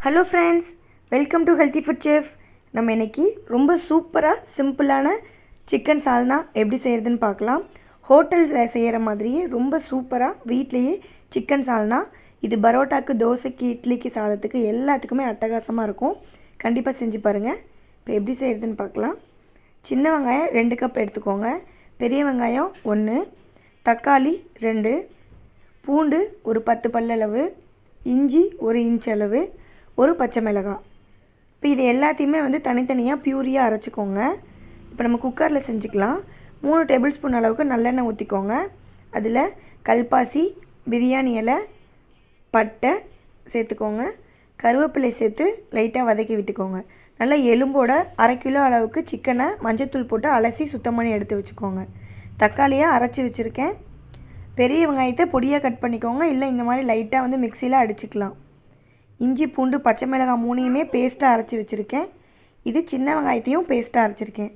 Hello friends, welcome to healthy food chef. நம்ம இன்றைக்கி ரொம்ப சூப்பராக சிம்பிளான சிக்கன் சால்னா எப்படி செய்கிறதுன்னு பார்க்கலாம். ஹோட்டலில் செய்கிற மாதிரியே ரொம்ப சூப்பராக வீட்லேயே சிக்கன் சால்னா. இது பரோட்டாக்கு, தோசைக்கு, இட்லிக்கு, சாதத்துக்கு எல்லாத்துக்குமே அட்டகாசமாக இருக்கும். கண்டிப்பாக செஞ்சு பாருங்கள். இப்போ எப்படி செய்கிறதுன்னு பார்க்கலாம். சின்ன வெங்காயம் 2 கப் எடுத்துக்கோங்க. பெரிய வெங்காயம் 1, தக்காளி 2, பூண்டு ஒரு 10 பல்லளவு, இஞ்சி 1 இன்ச் அளவு, ஒரு பச்சை மிளகாய். இப்போ இது எல்லாத்தையுமே தனித்தனியாக பியூரியாக அரைச்சிக்கோங்க. இப்போ நம்ம குக்கரில் செஞ்சுக்கலாம். 3 டேபிள் ஸ்பூன் அளவுக்கு நல்லெண்ணெய் ஊற்றிக்கோங்க. அதில் கல்பாசி, பிரியாணி இலை, பட்டை சேர்த்துக்கோங்க. கருவேப்பிலை சேர்த்து லைட்டாக வதக்கி விட்டுக்கோங்க. நல்லா எலும்போட 1/2 கிலோ அளவுக்கு சிக்கனை மஞ்சத்தூள் போட்டு அலசி சுத்தம் பண்ணி எடுத்து வச்சுக்கோங்க. தக்காளியை அரைச்சி வச்சுருக்கேன். பெரிய வெங்காயத்தை பொடியாக கட் பண்ணிக்கோங்க, இல்லை இந்த மாதிரி லைட்டாக மிக்சியில் அடிச்சுக்கலாம். இஞ்சி, பூண்டு, பச்சை மிளகாய் 3யுமே பேஸ்ட்டாக அரைச்சி வச்சுருக்கேன். இது சின்ன வெங்காயத்தையும் பேஸ்ட்டாக அரைச்சிருக்கேன்.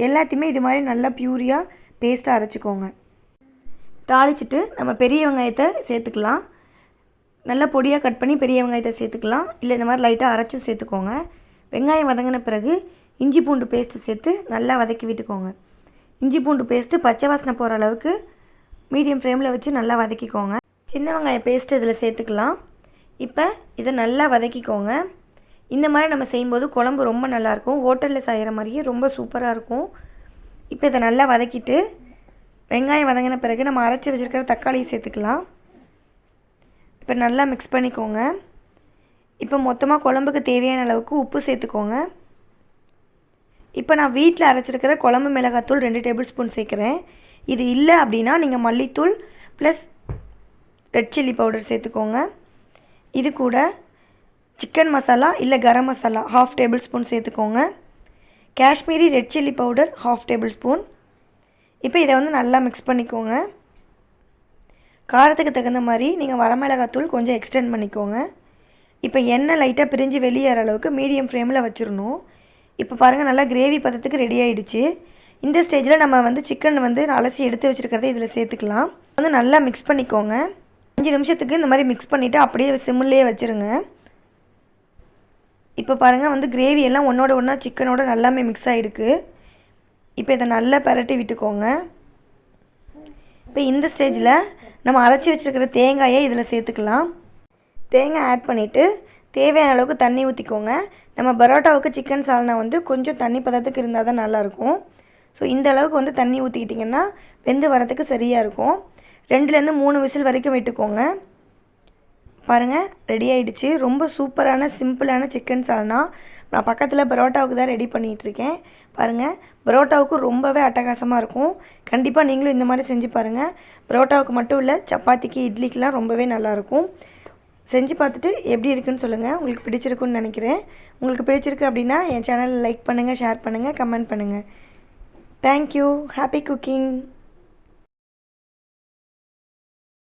எல்லாத்தையுமே இது மாதிரி நல்லா பியூரியாக பேஸ்ட்டாக அரைச்சிக்கோங்க. தாளிச்சிட்டு நம்ம பெரிய வெங்காயத்தை சேர்த்துக்கலாம். நல்லா பொடியாக கட் பண்ணி பெரிய வெங்காயத்தை சேர்த்துக்கலாம், இல்லை இந்த மாதிரி லைட்டாக அரைச்சும் சேர்த்துக்கோங்க. வெங்காயம் வதங்கின பிறகு இஞ்சி பூண்டு பேஸ்ட்டு சேர்த்து நல்லா வதக்கி விட்டுக்கோங்க. இஞ்சி பூண்டு பேஸ்ட்டு பச்சை வாசனை போகிற அளவுக்கு மீடியம் ஃப்ளேமில் வச்சு நல்லா வதக்கிக்கோங்க. சின்ன வெங்காயம் பேஸ்ட்டு இதில் சேர்த்துக்கலாம். இப்போ இதை நல்லா வதக்கிக்கோங்க. இந்த மாதிரி நம்ம செய்யும்போது குழம்பு ரொம்ப நல்லாயிருக்கும். ஹோட்டலில் செய்கிற மாதிரியே ரொம்ப சூப்பராக இருக்கும். இப்போ இதை நல்லா வதக்கிட்டு வெங்காயம் வதங்கின பிறகு நம்ம அரைச்சி வச்சுருக்கிற தக்காளியை சேர்த்துக்கலாம். இப்போ நல்லா மிக்ஸ் பண்ணிக்கோங்க. இப்போ மொத்தமாக குழம்புக்கு தேவையான அளவுக்கு உப்பு சேர்த்துக்கோங்க. இப்போ நான் வீட்டில் அரைச்சிருக்கிற குழம்பு மிளகாத்தூள் 2 டேபிள் ஸ்பூன் சேர்க்குறேன். இது இல்லை அப்படின்னா நீங்கள் மல்லித்தூள் ப்ளஸ் ரெட் சில்லி பவுடர் சேர்த்துக்கோங்க. இது கூட சிக்கன் மசாலா இல்லை கரம் மசாலா 1/2 டேபிள் ஸ்பூன் சேர்த்துக்கோங்க. Kashmiri red chilli powder 1/2 table spoon. இப்போ இதை நல்லா மிக்ஸ் பண்ணிக்கோங்க. காரத்துக்கு தகுந்த மாதிரி நீங்கள் வரமிளகாத்தூள் கொஞ்சம் எக்ஸ்டெண்ட் பண்ணிக்கோங்க. இப்போ எண்ணெய் லைட்டாக பிரிஞ்சு வெளியேற அளவுக்கு மீடியம் ஃப்ளேமில் வச்சிடணும். இப்போ பாருங்கள், நல்லா கிரேவி பதத்துக்கு ரெடி ஆகிடுச்சு. இந்த ஸ்டேஜில் நம்ம சிக்கன் அலசி எடுத்து வச்சுருக்கிறத இதில் சேர்த்துக்கலாம். நல்லா மிக்ஸ் பண்ணிக்கோங்க. 5 நிமிஷத்துக்கு இந்த மாதிரி மிக்ஸ் பண்ணிவிட்டு அப்படியே சிம்மிலே வச்சுருங்க. இப்போ பாருங்கள், கிரேவி எல்லாம் ஒன்றோட ஒன்றா சிக்கனோட நல்லாமே மிக்ஸ் ஆகிருக்கு. இப்போ இதை நல்லா பரட்டி விட்டுக்கோங்க. இப்போ இந்த ஸ்டேஜில் நம்ம அரைச்சி வச்சுருக்கிற தேங்காயை இதில் சேர்த்துக்கலாம். தேங்காய் ஆட் பண்ணிவிட்டு தேவையான அளவுக்கு தண்ணி ஊற்றிக்கோங்க. நம்ம பரோட்டாவுக்கு சிக்கன் சால்னா கொஞ்சம் தண்ணி பதத்துக்கு இருந்தால் தான் நல்லாயிருக்கும். ஸோ இந்த அளவுக்கு தண்ணி ஊற்றிக்கிட்டிங்கன்னா வெந்து வரத்துக்கு சரியாக இருக்கும். 2லேருந்து 3 விசில் வரைக்கும் விட்டுக்கோங்க. பாருங்கள், ரெடி ஆகிடுச்சு. ரொம்ப சூப்பரான சிம்பிளான சிக்கன் சால்னா. நான் பக்கத்தில் பரோட்டாவுக்கு தான் ரெடி பண்ணிகிட்ருக்கேன். பாருங்கள், பரோட்டாவுக்கு ரொம்பவே அட்டகாசமாக இருக்கும். கண்டிப்பாக நீங்களும் இந்த மாதிரி செஞ்சு பாருங்கள். பரோட்டாவுக்கு மட்டும் இல்லை, சப்பாத்திக்கு, இட்லிக்கெலாம் ரொம்பவே நல்லாயிருக்கும். செஞ்சு பார்த்துட்டு எப்படி இருக்குன்னு சொல்லுங்கள். உங்களுக்கு பிடிச்சிருக்குன்னு நினைக்கிறேன். உங்களுக்கு பிடிச்சிருக்கு அப்படின்னா என் சேனலை லைக் பண்ணுங்கள், ஷேர் பண்ணுங்கள், கமெண்ட் பண்ணுங்கள். தேங்க்யூ. Happy cooking.